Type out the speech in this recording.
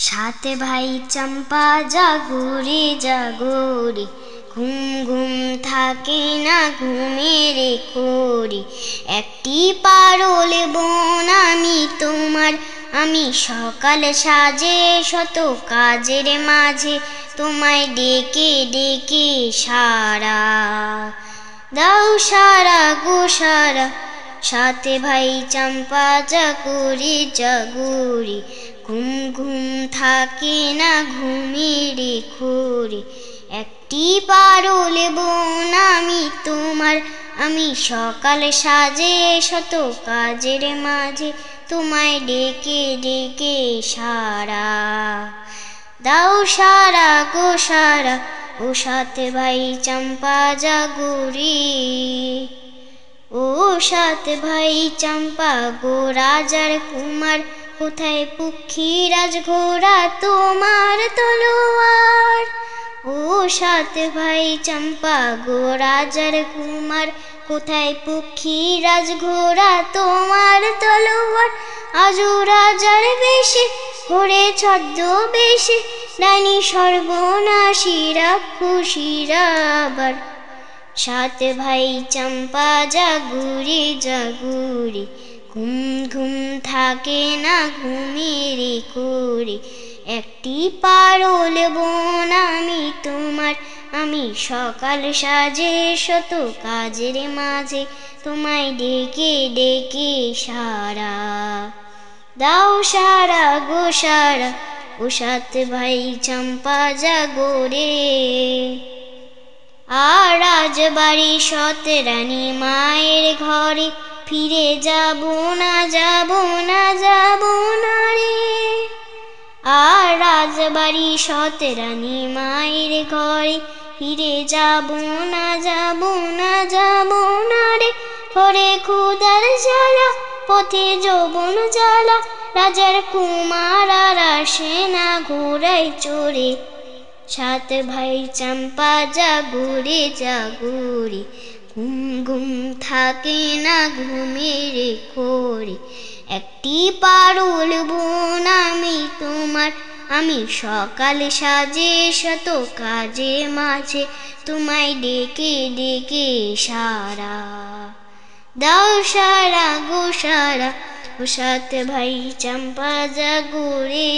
সাত ভাই চম্পা জাগরে জাগরে, ঘুম ঘুম থাকে না ঘুমের ঘোরে। একটি পারুল বোন আমি তোমার, আমি সকাল সাজে শত কাজের মাঝে তোমায় ডেকে ডেকে সারা দাও, সারা গো সারা। সাত ভাই চম্পা জাগরে জাগরে, ঘুম ঘুম থাকে না ঘুমের ঘোরে। একটি পারুল বোন আমি তোমার, আমি সকাল সাজে শত কাজের মাঝে তোমায় ডেকে ডেকে সারা দাও, সারা গো সারা। ও সাত ভাই চম্পা জাগরে, ও সাত ভাই চম্পা গো রাজার কুমার, কোথায় পক্ষীরাজ ঘোড়া তোমার তলোয়ার। ও সাত ভাই চম্পা গো রাজার কুমার, কোথায় পক্ষীরাজ ঘোড়া তোমার তলোয়ার। আজও রাজার বেশে ঘোরে ছদ্মবেশে, ডাইনি সর্বনাশীরা খুশিরা আবার। সাত ভাই চম্পা জাগরে জাগরে, ঘুম ঘুম থাকে না ঘুমের ঘোরে। একটি পারুল বোন আমি তোমার, আমি সকাল সাজে শত কাজের মাঝে তোমায় ডেকে ডেকে সারা দাও, সারা গো সারা। ও সাত ভাই চম্পা জাগরে। আর রাজবাড়ি সৎ রানী মায়ের ঘরে, ফিরে যাব না যাব না যাব না রে। আর রাজবাড়ি সৎ রানী মায়ের ঘরে, ফিরে যাব না যাব না যাব না রে। ঘরে ক্ষুধার জ্বালা, পথে যৌবন জ্বালা, রাজার কুমার আর আসে না ঘোড়ায় চড়ে। সাত ভাই চম্পা জাগরে জাগরে, ঘুম ঘুম থাকে না ঘুমের ঘোরে। একটি পারুল বোন আমি তোমার, আমি সকাল সাজে শত কাজে মাঝে তোমায় ডেকে ডেকে সারা দাও, সারা গো সারা। ও সাত ভাই চম্পা জাগরে।